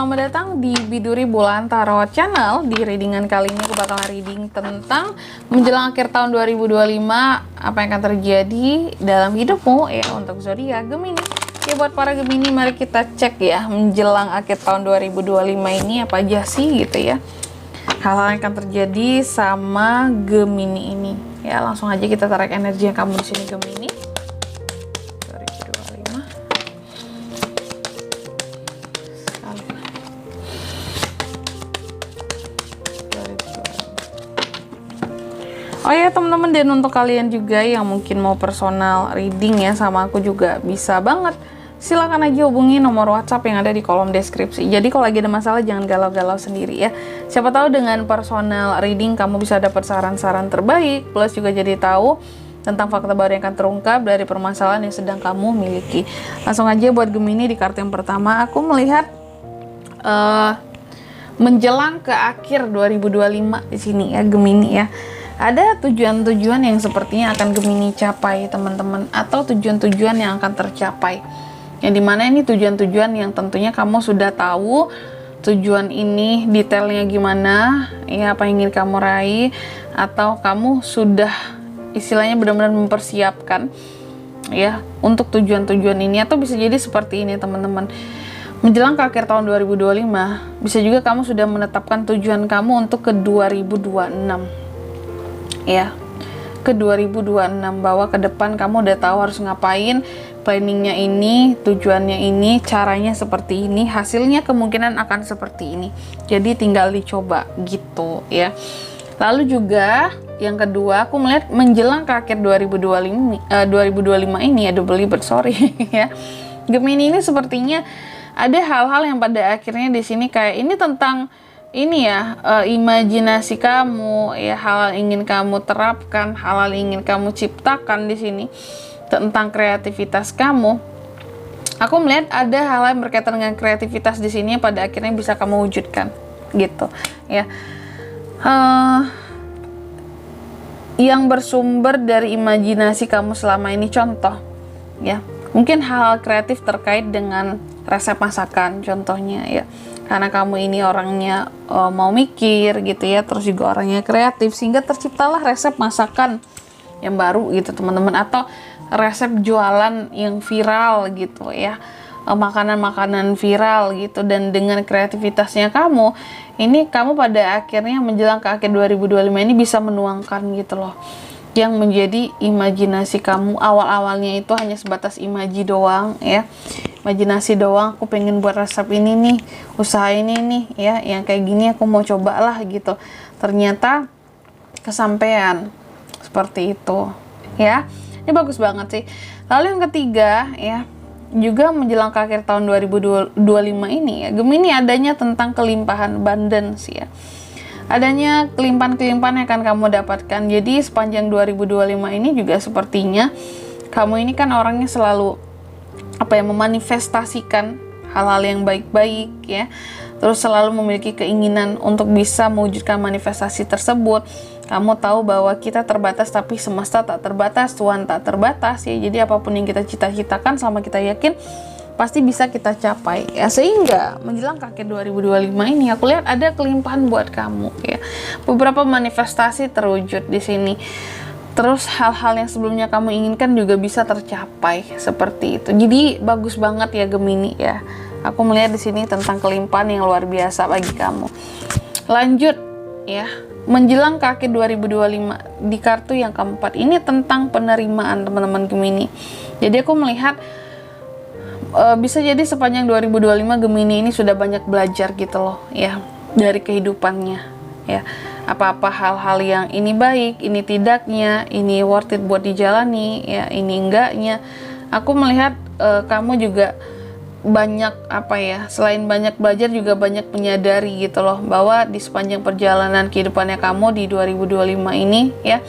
selamat datang di Biduri Bulan Tarot Channel. Di readingan kali ini aku bakal reading tentang menjelang akhir tahun 2025, apa yang akan terjadi dalam hidupmu ya untuk zodiak Gemini. Ya buat para Gemini, mari kita cek ya menjelang akhir tahun 2025 ini apa aja sih gitu ya. Hal-hal yang akan terjadi sama Gemini ini. Ya langsung aja kita tarik energi yang kamu di sini Gemini. Oh ya teman-teman, dan untuk kalian juga yang mungkin mau personal reading ya sama aku juga bisa banget. Silahkan aja hubungi nomor WhatsApp yang ada di kolom deskripsi. Jadi kalau lagi ada masalah jangan galau-galau sendiri ya. Siapa tahu dengan personal reading kamu bisa dapat saran-saran terbaik, plus juga jadi tahu tentang fakta baru yang akan terungkap dari permasalahan yang sedang kamu miliki. Langsung aja buat Gemini, di kartu yang pertama aku melihat menjelang ke akhir 2025 di sini ya Gemini ya. Ada tujuan-tujuan yang sepertinya akan Gemini capai teman-teman, atau tujuan-tujuan yang akan tercapai. Yang dimana ini tujuan-tujuan yang tentunya kamu sudah tahu tujuan ini detailnya gimana, ya apa yang ingin kamu raih, atau kamu sudah istilahnya benar-benar mempersiapkan ya untuk tujuan-tujuan ini, atau bisa jadi seperti ini teman-teman. Menjelang ke akhir tahun 2025, bisa juga kamu sudah menetapkan tujuan kamu untuk ke 2026. Ya, ke 2026, bahwa ke depan kamu udah tahu harus ngapain, planningnya ini, tujuannya ini, caranya seperti ini, hasilnya kemungkinan akan seperti ini. Jadi tinggal dicoba gitu ya. Lalu juga yang kedua aku melihat menjelang ke akhir 2025 ini ya, double libet sorry ya. Gemini ini sepertinya ada hal-hal yang pada akhirnya di sini kayak ini tentang ini ya, imajinasi kamu ya, hal yang ingin kamu terapkan, hal yang ingin kamu ciptakan di sini tentang kreativitas kamu. Aku melihat ada hal yang berkaitan dengan kreativitas di sini yang pada akhirnya bisa kamu wujudkan gitu ya. Yang bersumber dari imajinasi kamu selama ini, contoh ya, mungkin hal kreatif terkait dengan resep masakan contohnya ya, karena kamu ini orangnya mau mikir gitu ya, terus juga orangnya kreatif, sehingga terciptalah resep masakan yang baru gitu teman-teman, atau resep jualan yang viral gitu ya, makanan-makanan viral gitu. Dan dengan kreativitasnya kamu ini, kamu pada akhirnya menjelang ke akhir 2025 ini bisa menuangkan gitu loh, yang menjadi imajinasi kamu. Awal-awalnya itu hanya sebatas imaji doang ya, imajinasi doang, aku pengen buat resep ini nih, usaha ini nih ya, yang kayak gini aku mau cobalah gitu. Ternyata kesampaian seperti itu ya. Ini bagus banget sih. Lalu yang ketiga ya, juga menjelang ke akhir tahun 2025 ini ya Gemini, adanya tentang kelimpahan, abundance ya. Adanya kelimpahan-kelimpahan yang akan kamu dapatkan. Jadi sepanjang 2025 ini juga sepertinya kamu ini kan orangnya selalu memanifestasikan hal-hal yang baik-baik ya, terus selalu memiliki keinginan untuk bisa mewujudkan manifestasi tersebut. Kamu tahu bahwa kita terbatas, tapi semesta tak terbatas, Tuhan tak terbatas ya. Jadi apapun yang kita cita-citakan, selama kita yakin pasti bisa kita capai ya. Sehingga menjelang ke akhir 2025 ini aku lihat ada kelimpahan buat kamu ya. Beberapa manifestasi terwujud di sini. Terus hal-hal yang sebelumnya kamu inginkan juga bisa tercapai seperti itu. Jadi bagus banget ya Gemini ya. Aku melihat di sini tentang kelimpahan yang luar biasa bagi kamu. Lanjut ya, menjelang ke akhir 2025 di kartu yang keempat ini tentang penerimaan teman-teman Gemini. Jadi aku melihat bisa jadi sepanjang 2025 Gemini ini sudah banyak belajar gitu loh ya, dari kehidupannya ya. Apa-apa hal-hal yang ini baik, ini tidaknya, ini worth it buat dijalani ya, ini enggaknya. Aku melihat kamu juga banyak selain banyak belajar juga banyak menyadari gitu loh, bahwa di sepanjang perjalanan kehidupannya kamu di 2025 ini ya,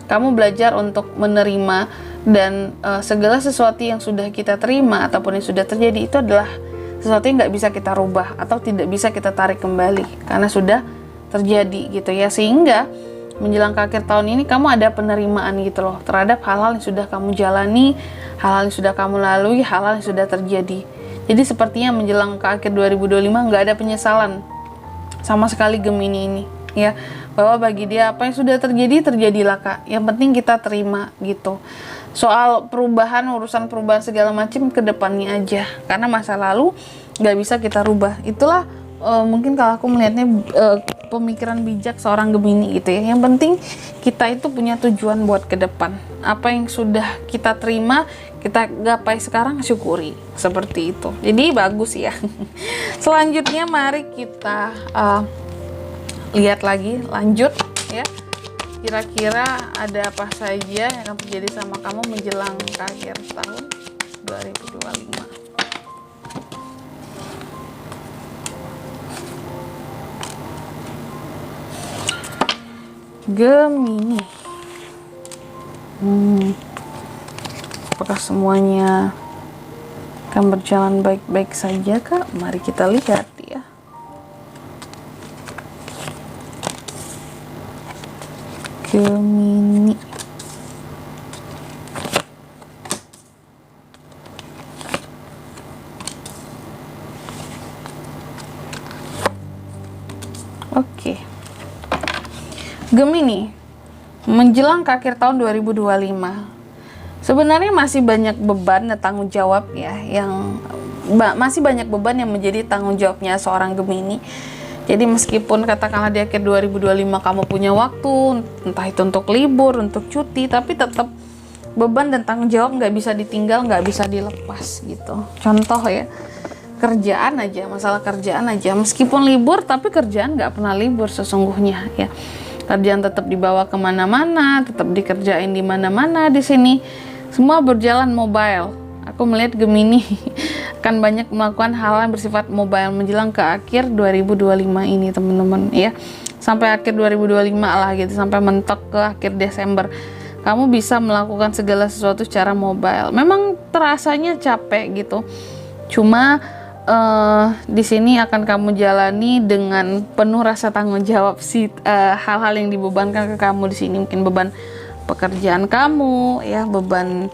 kamu belajar untuk menerima, dan segala sesuatu yang sudah kita terima ataupun yang sudah terjadi itu adalah sesuatu yang nggak bisa kita rubah atau tidak bisa kita tarik kembali karena sudah terjadi gitu ya. Sehingga menjelang ke akhir tahun ini kamu ada penerimaan gitu loh terhadap hal-hal yang sudah kamu jalani, hal-hal yang sudah kamu lalui, hal-hal yang sudah terjadi. Jadi sepertinya menjelang ke akhir 2025 nggak ada penyesalan sama sekali Gemini ini, ya. Bahwa bagi dia apa yang sudah terjadi, terjadilah Kak. Yang penting kita terima gitu. Soal perubahan, urusan perubahan segala macam ke depannya aja. Karena masa lalu nggak bisa kita rubah. Itulah mungkin kalau aku melihatnya pemikiran bijak seorang Gemini gitu ya. Yang penting kita itu punya tujuan buat ke depan. Apa yang sudah kita terima, kita gapai sekarang, syukuri. Seperti itu. Jadi bagus ya. Selanjutnya mari kita lihat lagi, lanjut ya. Kira-kira ada apa saja yang akan terjadi sama kamu menjelang ke akhir tahun 2025. Gemini. Apakah semuanya akan berjalan baik-baik saja Kak? Mari kita lihat ya. Gemini. Oke. Gemini, menjelang ke akhir tahun 2025. Sebenarnya masih banyak beban dan tanggung jawab ya, yang masih banyak beban yang menjadi tanggung jawabnya seorang Gemini. Jadi meskipun katakanlah di akhir 2025 kamu punya waktu, entah itu untuk libur, untuk cuti, tapi tetap beban dan tanggung jawab nggak bisa ditinggal, nggak bisa dilepas gitu. Contoh ya, kerjaan aja, masalah kerjaan aja. Meskipun libur, tapi kerjaan nggak pernah libur sesungguhnya ya. Kerjaan tetap dibawa kemana-mana, tetap dikerjain di mana-mana di sini. Semua berjalan mobile. Aku melihat Gemini akan banyak melakukan hal yang bersifat mobile menjelang ke akhir 2025 ini teman-teman ya. Sampai akhir 2025 lah gitu, sampai mentok ke akhir Desember. Kamu bisa melakukan segala sesuatu secara mobile. Memang terasanya capek gitu. Cuma di sini akan kamu jalani dengan penuh rasa tanggung jawab sih, hal-hal yang dibebankan ke kamu di sini, mungkin beban pekerjaan kamu ya, beban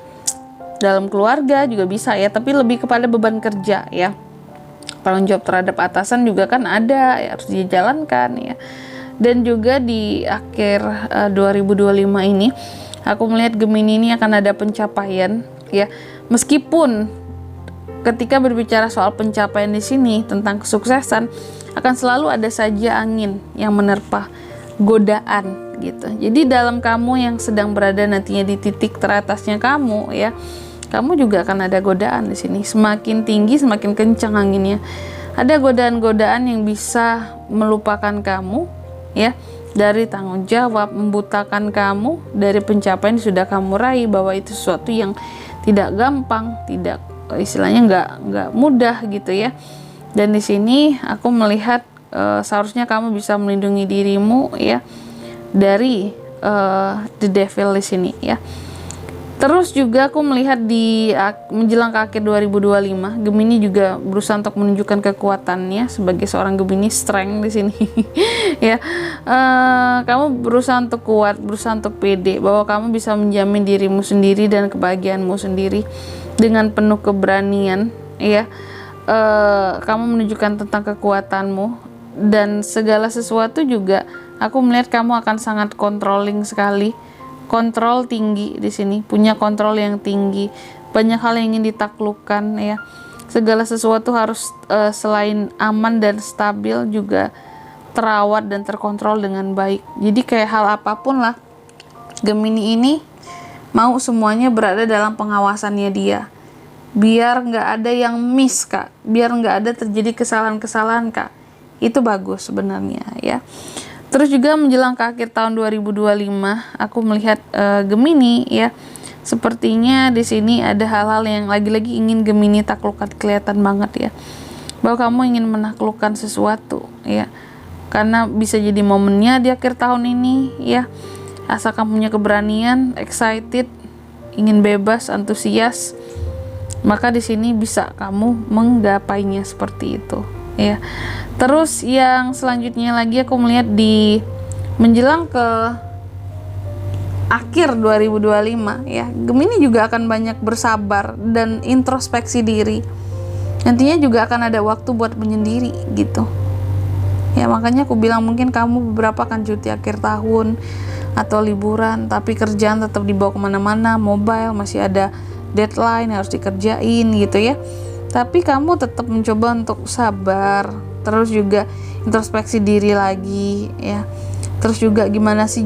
dalam keluarga juga bisa ya, tapi lebih kepada beban kerja ya. Tanggung jawab terhadap atasan juga kan ada ya, harus dijalankan ya. Dan juga di akhir 2025 ini aku melihat Gemini ini akan ada pencapaian ya. Meskipun ketika berbicara soal pencapaian di sini tentang kesuksesan, akan selalu ada saja angin yang menerpa, godaan gitu. Jadi dalam kamu yang sedang berada nantinya di titik teratasnya kamu ya, kamu juga akan ada godaan di sini. Semakin tinggi, semakin kencang anginnya. Ada godaan-godaan yang bisa melupakan kamu ya, dari tanggung jawab, membutakan kamu dari pencapaian yang sudah kamu raih, bahwa itu sesuatu yang tidak gampang, tidak istilahnya nggak mudah gitu ya. Dan di sini aku melihat seharusnya kamu bisa melindungi dirimu ya dari the devil di sini ya. Terus juga aku melihat di menjelang ke akhir 2025, Gemini juga berusaha untuk menunjukkan kekuatannya sebagai seorang Gemini, strength di sini. Ya, kamu berusaha untuk kuat, berusaha untuk pede, bahwa kamu bisa menjamin dirimu sendiri dan kebahagiaanmu sendiri dengan penuh keberanian. Ya, kamu menunjukkan tentang kekuatanmu dan segala sesuatu juga. Aku melihat kamu akan sangat controlling sekali. Kontrol tinggi di sini, punya kontrol yang tinggi, banyak hal yang ingin ditaklukkan ya. Segala sesuatu harus selain aman dan stabil juga terawat dan terkontrol dengan baik. Jadi kayak hal apapun lah, Gemini ini mau semuanya berada dalam pengawasannya dia, biar nggak ada yang miss Kak, biar nggak ada terjadi kesalahan-kesalahan Kak. Itu bagus sebenarnya ya. Terus juga menjelang ke akhir tahun 2025, aku melihat Gemini ya, sepertinya di sini ada hal-hal yang lagi-lagi ingin Gemini taklukkan, kelihatan banget ya, bahwa kamu ingin menaklukkan sesuatu ya, karena bisa jadi momennya di akhir tahun ini ya. Asal kamu punya keberanian, excited, ingin bebas, antusias, maka di sini bisa kamu menggapainya seperti itu ya. Terus yang selanjutnya lagi aku melihat di menjelang ke akhir 2025 ya, Gemini juga akan banyak bersabar dan introspeksi diri. nantinya juga akan ada waktu buat menyendiri gitu ya. Makanya aku bilang mungkin kamu beberapa akan cuti akhir tahun atau liburan, tapi kerjaan tetap dibawa kemana-mana, mobile masih ada deadline harus dikerjain gitu ya. Tapi kamu tetap mencoba untuk sabar, terus juga introspeksi diri lagi ya. Terus juga gimana sih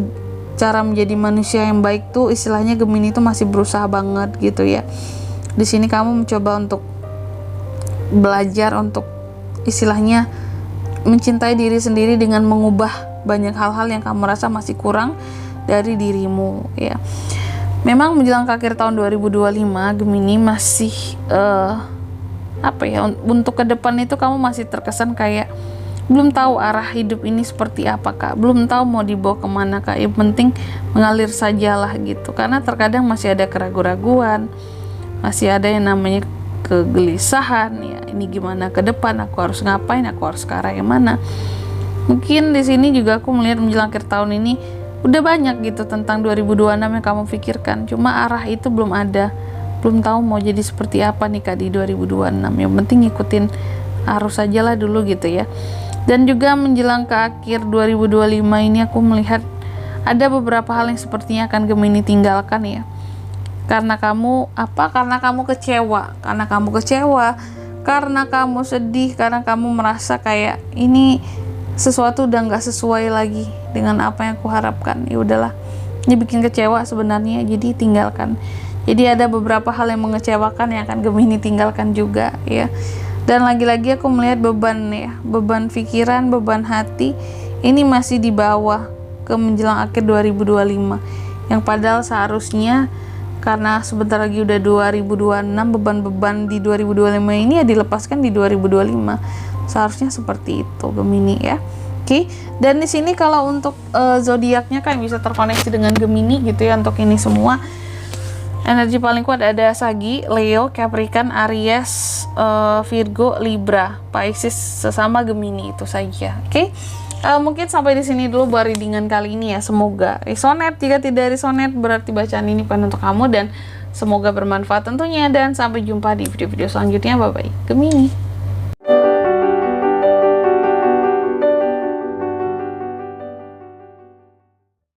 cara menjadi manusia yang baik tuh, istilahnya Gemini itu masih berusaha banget gitu ya. Di sini kamu mencoba untuk belajar untuk istilahnya mencintai diri sendiri dengan mengubah banyak hal-hal yang kamu rasa masih kurang dari dirimu ya. Memang menjelang ke akhir tahun 2025 Gemini masih untuk ke depan itu kamu masih terkesan kayak belum tahu arah hidup ini seperti apa Kak, belum tahu mau dibawa kemana Kak, yang penting mengalir sajalah gitu. Karena terkadang masih ada keraguan-raguan, masih ada yang namanya kegelisahan ya, ini gimana ke depan, aku harus ngapain, aku harus ke arah yang mana. Mungkin di sini juga aku melihat menjelang akhir tahun ini udah banyak gitu tentang 2026 yang kamu pikirkan, cuma arah itu belum ada, belum tahu mau jadi seperti apa nih Kak di 2026. Yang penting ngikutin arus sajalah dulu gitu ya. Dan juga menjelang ke akhir 2025 ini aku melihat ada beberapa hal yang sepertinya akan Gemini tinggalkan ya. Karena kamu karena kamu kecewa, karena kamu sedih, karena kamu merasa kayak ini sesuatu udah nggak sesuai lagi dengan apa yang aku harapkan. Ya udahlah, ini bikin kecewa sebenarnya, jadi tinggalkan. Jadi ada beberapa hal yang mengecewakan yang akan Gemini tinggalkan juga ya. Dan lagi-lagi aku melihat beban ya, beban pikiran, beban hati ini masih dibawa ke menjelang akhir 2025, yang padahal seharusnya karena sebentar lagi udah 2026, beban-beban di 2025 ini ya dilepaskan di 2025. Seharusnya seperti itu Gemini ya. Oke. Dan di sini kalau untuk zodiaknya kan bisa terkoneksi dengan Gemini gitu ya. Untuk ini semua energi paling kuat ada Sagi, Leo, Capricorn, Aries, Virgo, Libra, Pisces, sesama Gemini itu saja. Oke. Mungkin sampai di sini dulu buat readingan kali ini ya. Semoga resonate. Jika tidak resonate berarti bacaan ini bukan untuk kamu, dan semoga bermanfaat tentunya. Dan sampai jumpa di video-video selanjutnya. Bye bye Gemini.